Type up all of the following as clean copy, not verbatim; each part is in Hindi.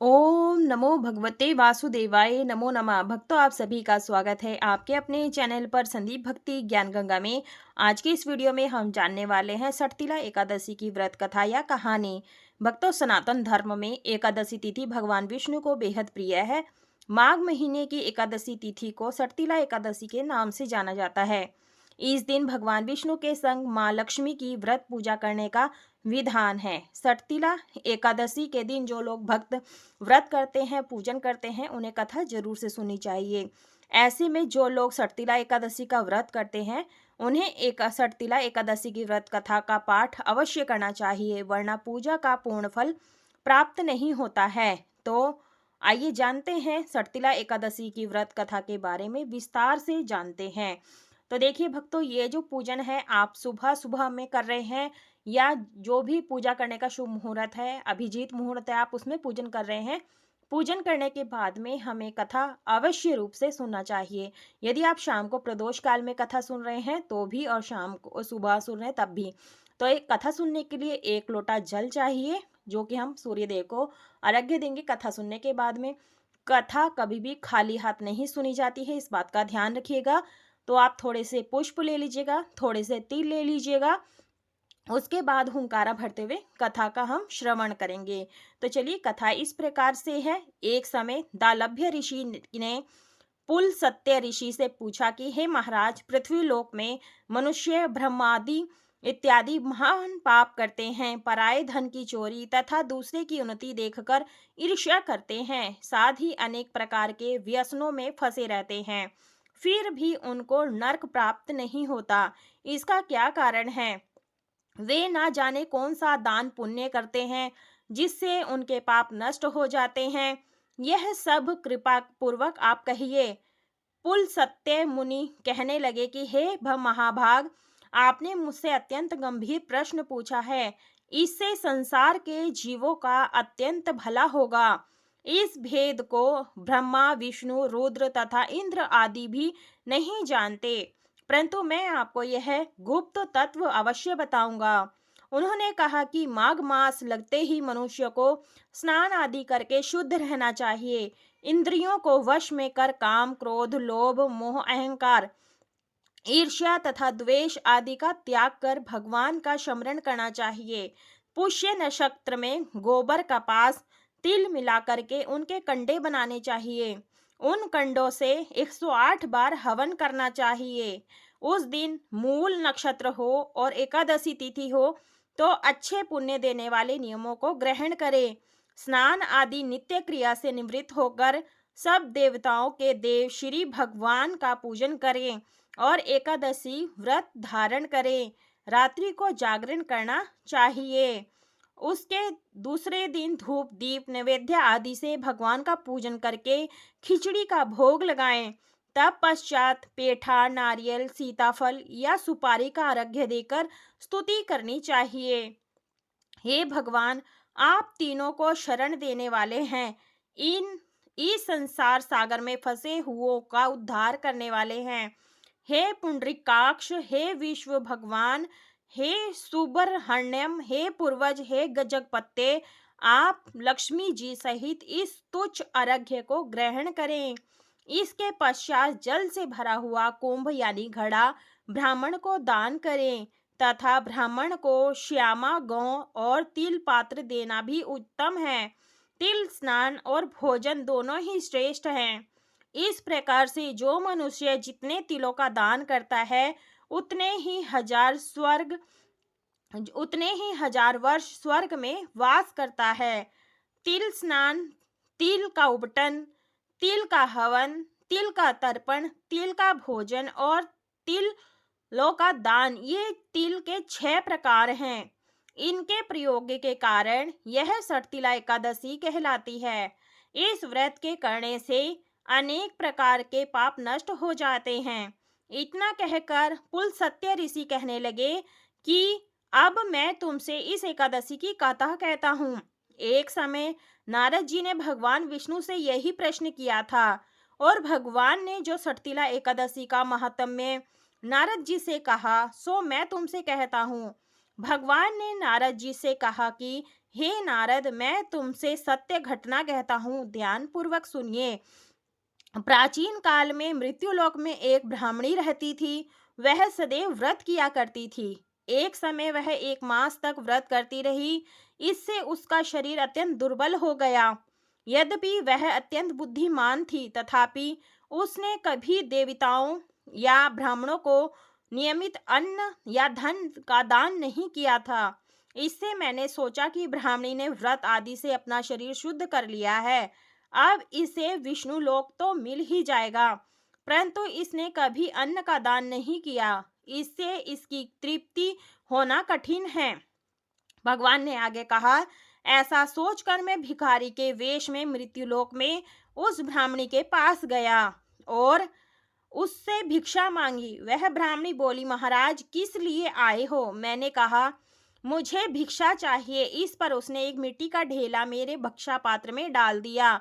ओम नमो भगवते वासुदेवाय नमो नमः। भक्तों, आप सभी का स्वागत है आपके अपने चैनल पर संदीप भक्ति ज्ञान गंगा में। आज के इस वीडियो में हम जानने वाले हैं सटतिला एकादशी की व्रत कथा या कहानी। भक्तों, सनातन धर्म में एकादशी तिथि भगवान विष्णु को बेहद प्रिय है। माघ महीने की एकादशी तिथि को सटतिला एकादशी के नाम से जाना जाता है। इस दिन भगवान विष्णु के संग माँ लक्ष्मी की व्रत पूजा करने का विधान है। सटतिला एकादशी के दिन जो लोग भक्त व्रत करते हैं, पूजन करते हैं, उन्हें कथा जरूर से सुननी चाहिए। ऐसे में जो लोग सटतिला एकादशी का व्रत करते हैं, उन्हें एक सटतिला एकादशी की व्रत कथा का पाठ अवश्य करना चाहिए, वरना पूजा का पूर्ण फल प्राप्त नहीं होता है। तो आइए जानते हैं सटतिला एकादशी की व्रत कथा के बारे में, विस्तार से जानते हैं। तो देखिए भक्तों, ये जो पूजन है आप सुबह सुबह में कर रहे हैं, या जो भी पूजा करने का शुभ मुहूर्त है, अभिजीत मुहूर्त है, आप उसमें पूजन कर रहे हैं, पूजन करने के बाद में हमें कथा अवश्य रूप से सुनना चाहिए। यदि आप शाम को प्रदोष काल में कथा सुन रहे हैं तो भी, और शाम को सुबह सुन रहे हैं तब भी। तो एक कथा सुनने के लिए 1 लोटा जल चाहिए, जो कि हम सूर्यदेव को अर्घ्य देंगे कथा सुनने के बाद में। कथा कभी भी खाली हाथ नहीं सुनी जाती है, इस बात का ध्यान रखिएगा। तो आप थोड़े से पुष्प ले लीजिएगा, थोड़े से तिल ले लीजिएगा, उसके बाद हुंकारा भरते हुए कथा का हम श्रवण करेंगे। तो चलिए, कथा इस प्रकार से है। एक समय दालभ्य ऋषि ने पुल सत्य ऋषि से पूछा कि हे महाराज, पृथ्वी लोक में मनुष्य ब्रह्मादि इत्यादि महान पाप करते हैं, पराये धन की चोरी तथा दूसरे की उन्नति देखकर ईर्ष्या करते हैं, साथ ही अनेक प्रकार के व्यसनों में फंसे रहते हैं, फिर भी उनको नरक प्राप्त नहीं होता। इसका क्या कारण है? वे ना जाने कौन सा दान पुण्य करते हैं जिससे उनके पाप नष्ट हो जाते हैं। यह सब कृपा पूर्वक आप कहिए। पुल सत्य मुनि कहने लगे कि हे महाभाग, आपने मुझसे अत्यंत गंभीर प्रश्न पूछा है। इससे संसार के जीवों का अत्यंत भला होगा। इस भेद को ब्रह्मा, विष्णु, रुद्र तथा इंद्र आदि भी नहीं जानते, परंतु मैं आपको यह गुप्त तत्व अवश्य बताऊंगा। उन्होंने कहा कि माघ मास लगते ही मनुष्य को स्नान आदि करके शुद्ध रहना चाहिए। इंद्रियों को वश में कर काम, क्रोध, लोभ, मोह, अहंकार, ईर्ष्या तथा द्वेष आदि का त्याग कर भगवान का स्मरण करना चाहिए। पुष्य नक्षत्र में गोबर, कपास, तिल मिला करके उनके कंडे बनाने चाहिए। उन कंडों से 108 बार हवन करना चाहिए। उस दिन मूल नक्षत्र हो और एकादशी तिथि हो तो अच्छे पुण्य देने वाले नियमों को ग्रहण करें। स्नान आदि नित्य क्रिया से निवृत्त होकर सब देवताओं के देव श्री भगवान का पूजन करें और एकादशी व्रत धारण करें। रात्रि को जागरण करना चाहिए। उसके दूसरे दिन धूप, दीप, नैवेद्य आदि से भगवान का पूजन करके खिचड़ी का भोग लगाएं। तब पश्चात पेठा, नारियल, सीताफल या सुपारी का अर्घ्य देकर स्तुति करनी चाहिए। हे भगवान, आप तीनों को शरण देने वाले हैं। इन इस संसार सागर में फंसे हुओं का उद्धार करने वाले हैं। हे पुंडरीकाक्ष, हे विश्व भगवान, हे सुब्रह्मण्यम, हे पूर्वज, हे गजगपते, आप लक्ष्मी जी सहित इस तुच्छ अर्घ्य को ग्रहण करें। इसके पश्चात जल से भरा हुआ कुंभ यानी घड़ा ब्राह्मण को दान करें तथा ब्राह्मण को श्यामा गौ और तिल पात्र देना भी उत्तम है। तिल स्नान और भोजन दोनों ही श्रेष्ठ हैं। इस प्रकार से जो मनुष्य जितने तिलों का दान करता है, उतने ही हजार वर्ष स्वर्ग में वास करता है। तिल स्नान, तिल का उबटन, तिल का हवन, तिल का तर्पण, तिल का भोजन और तिलों का दान, ये तिल के 6 प्रकार हैं। इनके प्रयोग के कारण यह सटतिला एकादशी कहलाती है। इस व्रत के करने से अनेक प्रकार के पाप नष्ट हो जाते हैं। इतना कहकर पुल सत्य ऋषि कहने लगे कि अब मैं तुमसे इस एकादशी की कथा कहता हूँ। एक समय नारद जी ने भगवान विष्णु से यही प्रश्न किया था, और भगवान ने जो सटतिला एकादशी का महात्म्य नारद जी से कहा, सो मैं तुमसे कहता हूँ। भगवान ने नारद जी से कहा कि हे नारद, मैं तुमसे सत्य घटना कहता हूँ, ध्यान पूर्वक सुनिए। प्राचीन काल में मृत्युलोक में एक ब्राह्मणी रहती थी। वह सदैव व्रत किया करती थी। एक समय वह 1 मास तक व्रत करती रही। इससे उसका शरीर अत्यंत दुर्बल हो गया। यद्यपि वह अत्यंत बुद्धिमान थी, तथापि उसने कभी देवताओं या ब्राह्मणों को नियमित अन्न या धन का दान नहीं किया था। इससे मैंने सोचा कि ब्राह्मणी ने व्रत आदि से अपना शरीर शुद्ध कर लिया है। अब इसे विष्णु लोक तो मिल ही जाएगा, परंतु इसने कभी अन्न का दान नहीं किया। इससे इसकी तृप्ति होना कठिन है। भगवान ने आगे कहा, ऐसा सोचकर मैं भिखारी के वेश में मृत्युलोक में उस ब्राह्मणी के पास गया और उससे भिक्षा मांगी। वह ब्राह्मणी बोली, महाराज, किस लिए आए हो? मैंने कहा, मुझे भिक्षा चाहिए। इस पर उसने एक मिट्टी का ढेला मेरे भक्षा पात्र में डाल दिया।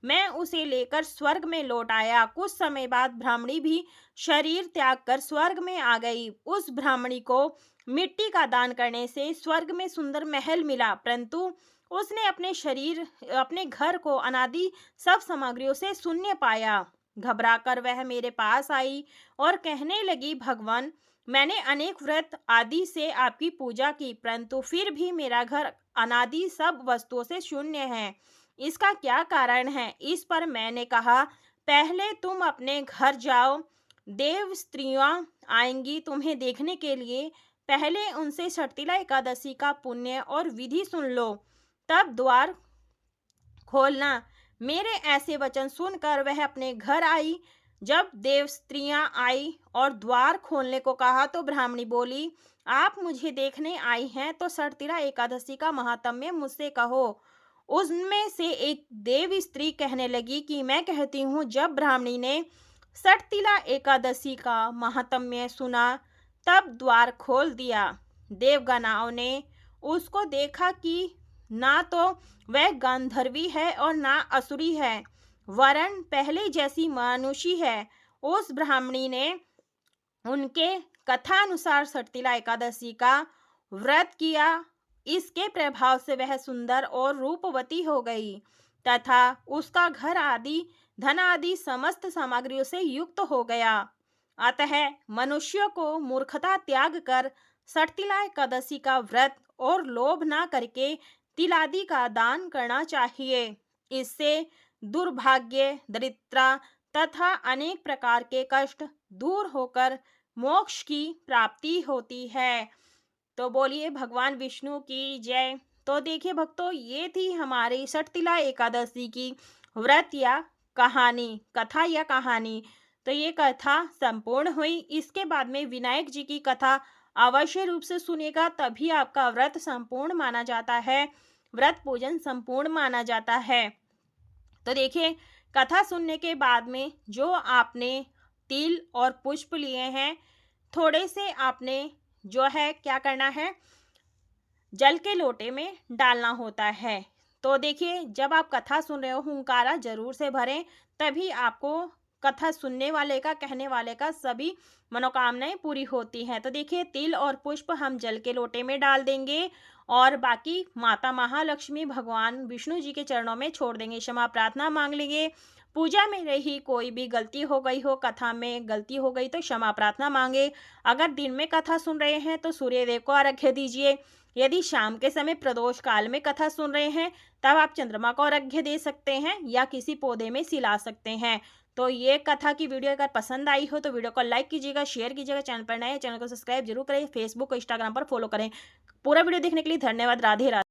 मैं उसे लेकर स्वर्ग में लौट आया। कुछ समय बाद ब्राह्मणी भी शरीर त्याग कर स्वर्ग में आ गई। उस ब्राह्मणी को मिट्टी का दान करने से स्वर्ग में सुंदर महल मिला, परंतु उसने अपने घर को अनादि सब सामग्रियों से शून्य पाया। घबराकर वह मेरे पास आई और कहने लगी, भगवान, मैंने अनेक व्रत आदि से आपकी पूजा की, परंतु फिर भी मेरा घर अनादि सब वस्तुओं से शून्य है। इसका क्या कारण है? इस पर मैंने कहा, पहले तुम अपने घर जाओ, देव स्त्रियां आएंगी तुम्हें देखने के लिए। पहले उनसे षटतिला एकादशी का पुण्य और विधि सुन लो, तब द्वार खोलना। मेरे ऐसे वचन सुनकर वह अपने घर आई। जब देव स्त्रियां आई और द्वार खोलने को कहा तो ब्राह्मणी बोली, आप मुझे देखने आई हैं तो षटतिला एकादशी का महात्म्य मुझसे कहो। उनमें से एक देव स्त्री कहने लगी कि मैं कहती हूँ। जब ब्राह्मणी ने षटतिला एकादशी का महात्म्य सुना तब द्वार खोल दिया। देवगणों ने उसको देखा कि ना तो वह गांधर्वी है और ना असुरी है, वरन पहले जैसी मानुषी है। उस ब्राह्मणी ने उनके कथानुसार षटतिला एकादशी का व्रत किया। इसके प्रभाव से वह सुंदर और रूपवती हो गई तथा उसका घर आदि धन आदि समस्त सामग्रियों से युक्त हो गया। अतः मनुष्यों को मूर्खता त्याग कर षटतिला एकादशी का व्रत और लोभ ना करके तिलादि का दान करना चाहिए। इससे दुर्भाग्य, दरिद्रता तथा अनेक प्रकार के कष्ट दूर होकर मोक्ष की प्राप्ति होती है। तो बोलिए भगवान विष्णु की जय। तो देखिए भक्तों, ये थी हमारी षटतिला एकादशी की व्रत या कहानी, कथा या कहानी। तो ये कथा संपूर्ण हुई। इसके बाद में विनायक जी की कथा अवश्य रूप से सुनिएगा, तभी आपका व्रत संपूर्ण माना जाता है, व्रत पूजन संपूर्ण माना जाता है। तो देखिए, कथा सुनने के बाद में जो आपने तिल और पुष्प लिए हैं, थोड़े से आपने जो है क्या करना है, जल के लोटे में डालना होता है। तो देखिए, जब आप कथा सुन रहे हो, हुंकारा जरूर से भरें, तभी आपको कथा सुनने वाले का, कहने वाले का सभी मनोकामनाएं पूरी होती हैं। तो देखिए, तिल और पुष्प हम जल के लोटे में डाल देंगे और बाकी माता महालक्ष्मी भगवान विष्णु जी के चरणों में छोड़ देंगे, क्षमा प्रार्थना मांग लेंगे। पूजा में रही कोई भी गलती हो गई हो, कथा में गलती हो गई तो क्षमा प्रार्थना मांगे। अगर दिन में कथा सुन रहे हैं तो सूर्यदेव को अर्घ्य दीजिए। यदि शाम के समय प्रदोष काल में कथा सुन रहे हैं तब आप चंद्रमा को अर्घ्य दे सकते हैं या किसी पौधे में सिला सकते हैं। तो ये कथा की वीडियो अगर पसंद आई हो तो वीडियो को लाइक कीजिएगा, शेयर कीजिएगा। चैनल पर नए चैनल को सब्सक्राइब जरूर करें, फेसबुक और इंस्टाग्राम पर फॉलो करें। पूरा वीडियो देखने के लिए धन्यवाद। राधे राधे।